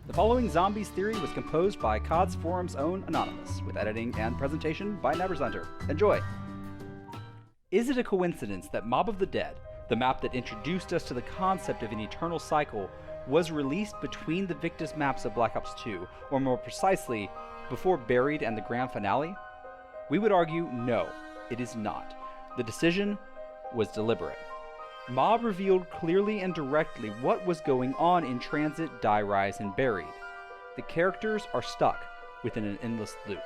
The following Zombies theory was composed by COD's Forum's own Anonymous, with editing and presentation by NaBrZHunter. Enjoy! Is it a coincidence that Mob of the Dead, the map that introduced us to the concept of an eternal cycle, was released between the Victus maps of Black Ops 2, or more precisely, before Buried and the grand finale? We would argue, no, it is not. The decision was deliberate. Mob revealed clearly and directly what was going on in Transit, Die Rise, and Buried. The characters are stuck within an endless loop.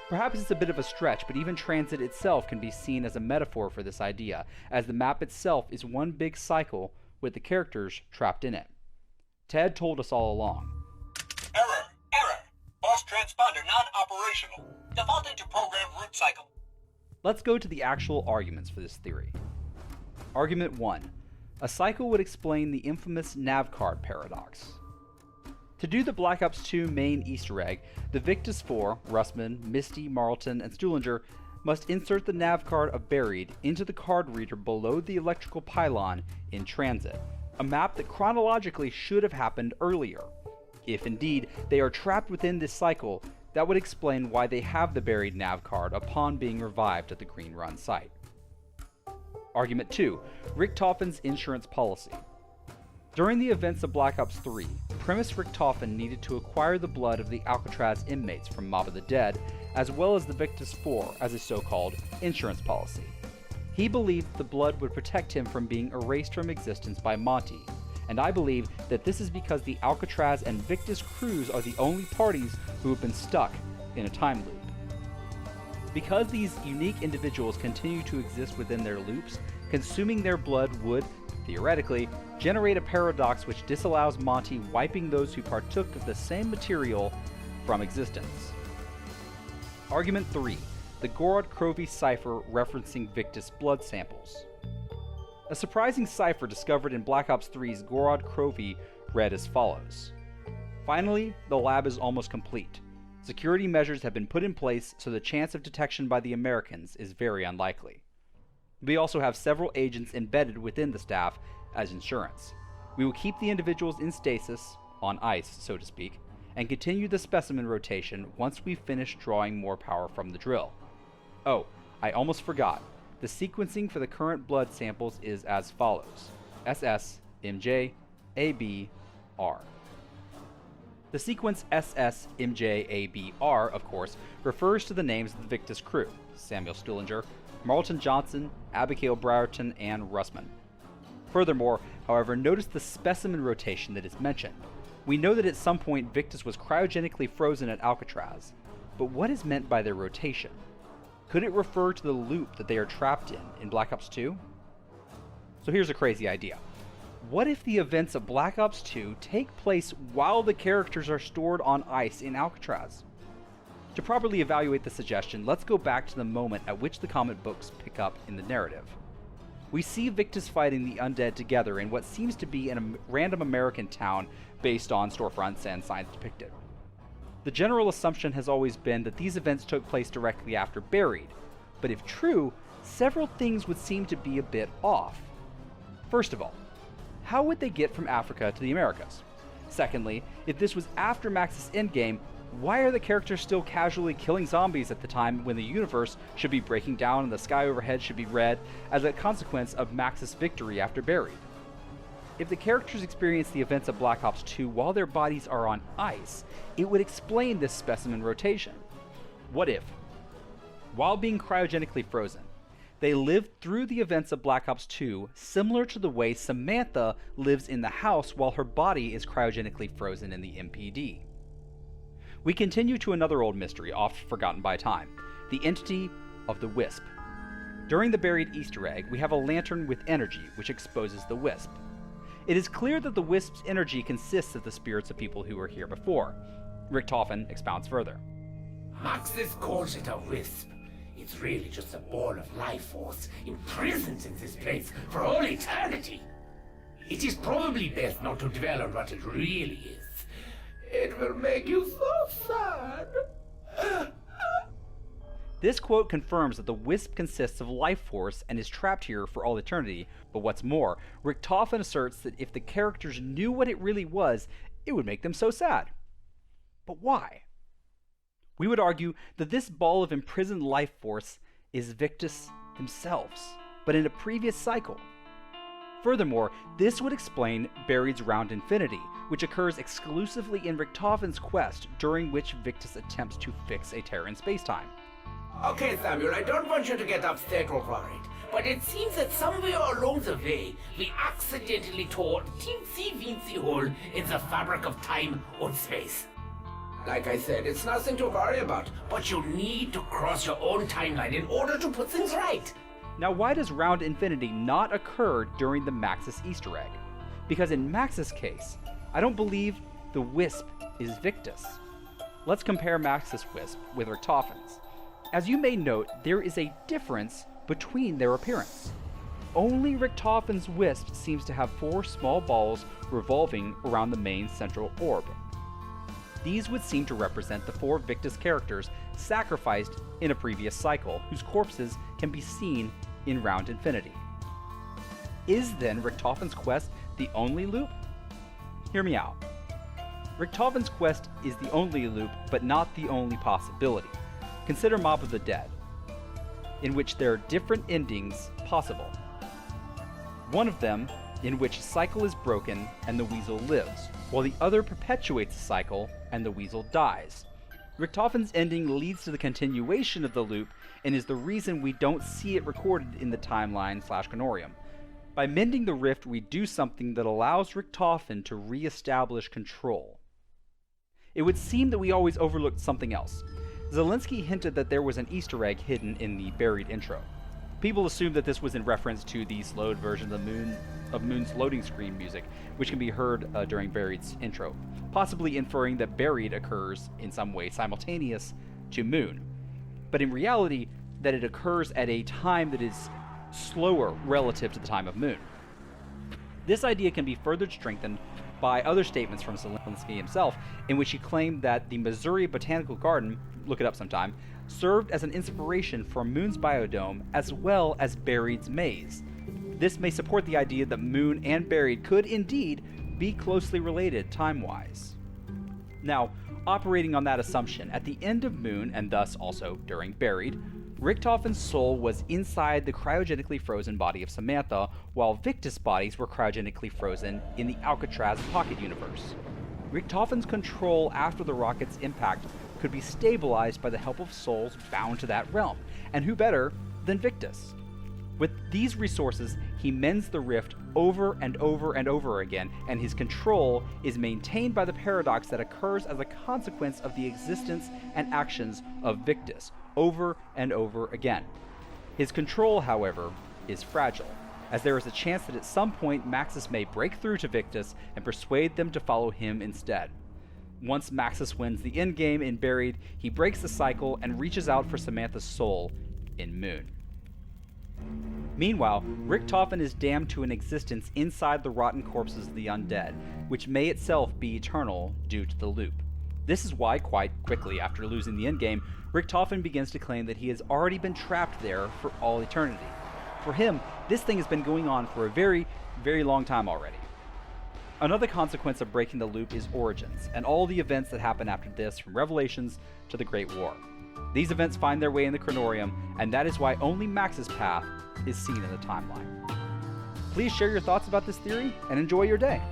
Perhaps it's a bit of a stretch, but even Transit itself can be seen as a metaphor for this idea, as the map itself is one big cycle with the characters trapped in it. Ted told us all along. Error! Boss transponder non-operational. Defaulting to program root cycle. Let's go to the actual arguments for this theory. Argument 1. A cycle would explain the infamous nav card paradox. To do the Black Ops 2 main Easter egg, the Victus 4, Russman, Misty, Marlton, and Stuhlinger must insert the nav card of Buried into the card reader below the electrical pylon in Transit, a map that chronologically should have happened earlier. If indeed they are trapped within this cycle, that would explain why they have the Buried nav card upon being revived at the Green Run site. Argument 2. Richtofen's insurance policy. During the events of Black Ops 3, Primus Richtofen needed to acquire the blood of the Alcatraz inmates from Mob of the Dead, as well as the Victus 4 as a so-called insurance policy. He believed the blood would protect him from being erased from existence by Monty, and I believe that this is because the Alcatraz and Victus crews are the only parties who have been stuck in a time loop. Because these unique individuals continue to exist within their loops, consuming their blood would, theoretically, generate a paradox which disallows Monty wiping those who partook of the same material from existence. Argument 3. The Gorod krovi cipher referencing Victus blood samples. A surprising cipher discovered in Black Ops 3's Gorod krovi read as follows. Finally, the lab is almost complete. Security measures have been put in place, so the chance of detection by the Americans is very unlikely. We also have several agents embedded within the staff as insurance. We will keep the individuals in stasis, on ice, so to speak, and continue the specimen rotation once we finish drawing more power from the drill. Oh, I almost forgot. The sequencing for the current blood samples is as follows. SS, MJ, AB, R. The sequence SS, MJ, AB, R, of course, refers to the names of the Victus crew, Samuel Stuhlinger, Marlton Johnson, Abigail Brierton, and Russman. Furthermore, however, notice the specimen rotation that is mentioned. We know that at some point Victus was cryogenically frozen at Alcatraz, but what is meant by their rotation? Could it refer to the loop that they are trapped in Black Ops 2? So here's a crazy idea. What if the events of Black Ops 2 take place while the characters are stored on ice in Alcatraz? To properly evaluate the suggestion, let's go back to the moment at which the comic books pick up in the narrative. We see Victus fighting the undead together in what seems to be a random American town based on storefronts and signs depicted. The general assumption has always been that these events took place directly after Buried, but if true, several things would seem to be a bit off. First of all, how would they get from Africa to the Americas? Secondly, if this was after Max's endgame, why are the characters still casually killing zombies at the time when the universe should be breaking down and the sky overhead should be red as a consequence of Max's victory after Buried? If the characters experience the events of Black Ops 2 while their bodies are on ice, it would explain this specimen rotation. What if, while being cryogenically frozen, they lived through the events of Black Ops 2 similar to the way Samantha lives in the house while her body is cryogenically frozen in the MPD? We continue to another old mystery, oft forgotten by time, the entity of the Wisp. During the Buried Easter egg, we have a lantern with energy which exposes the Wisp. It is clear that the Wisp's energy consists of the spirits of people who were here before. Richtofen expounds further. Maxis calls it a wisp. It's really just a ball of life force imprisoned in this place for all eternity. It is probably best not to dwell on what it really is. It will make you so sad. This quote confirms that the Wisp consists of life force and is trapped here for all eternity, but what's more, Richtofen asserts that if the characters knew what it really was, it would make them so sad. But why? We would argue that this ball of imprisoned life force is Victus themselves, but in a previous cycle. Furthermore, this would explain Buried's round infinity, which occurs exclusively in Richtofen's quest, during which Victus attempts to fix a tear in spacetime. Okay, Samuel, I don't want you to get upset over it, but it seems that somewhere along the way, we accidentally tore a teensy-weensy hole in the fabric of time and space. Like I said, it's nothing to worry about, but you need to cross your own timeline in order to put things right. Now, why does round infinity not occur during the Maxis Easter egg? Because in Maxis' case, I don't believe the Wisp is Victus. Let's compare Maxis' Wisp with Richtofen's. As you may note, there is a difference between their appearance. Only Richtofen's Wisp seems to have 4 small balls revolving around the main central orb. These would seem to represent the 4 Victus characters sacrificed in a previous cycle, whose corpses can be seen in round infinity. Is then Richtofen's quest the only loop? Hear me out. Richtofen's quest is the only loop, but not the only possibility. Consider Mob of the Dead, in which there are different endings possible. One of them in which a cycle is broken and the weasel lives, while the other perpetuates the cycle and the weasel dies. Richtofen's ending leads to the continuation of the loop and is the reason we don't see it recorded in the timeline/canorium. By mending the rift, we do something that allows Richtofen to re-establish control. It would seem that we always overlooked something else. Zelensky hinted that there was an Easter egg hidden in the Buried intro. People assumed that this was in reference to the slowed version of Moon's loading screen music, which can be heard during Buried's intro, possibly inferring that Buried occurs in some way simultaneous to Moon, but in reality that it occurs at a time that is slower relative to the time of Moon. This idea can be further strengthened by other statements from Zelensky himself, in which he claimed that the Missouri Botanical Garden, look it up sometime, served as an inspiration for Moon's biodome as well as Buried's maze. This may support the idea that Moon and Buried could indeed be closely related time-wise. Now, operating on that assumption, at the end of Moon, and thus also during Buried, Richtofen's soul was inside the cryogenically frozen body of Samantha, while Victus' bodies were cryogenically frozen in the Alcatraz Pocket Universe. Richtofen's control after the rocket's impact could be stabilized by the help of souls bound to that realm, and who better than Victus? With these resources, he mends the rift over and over and over again, and his control is maintained by the paradox that occurs as a consequence of the existence and actions of Victus over and over again. His control, however, is fragile, as there is a chance that at some point Maxis may break through to Victus and persuade them to follow him instead. Once Maxis wins the endgame in Buried, he breaks the cycle and reaches out for Samantha's soul in Moon. Meanwhile, Richtofen is damned to an existence inside the rotten corpses of the undead, which may itself be eternal due to the loop. This is why, quite quickly after losing the endgame, Richtofen begins to claim that he has already been trapped there for all eternity. For him, this thing has been going on for a very, very long time already. Another consequence of breaking the loop is Origins, and all the events that happen after this, from Revelations to the Great War. These events find their way in the Chronorium, and that is why only Max's path is seen in the timeline. Please share your thoughts about this theory, and enjoy your day.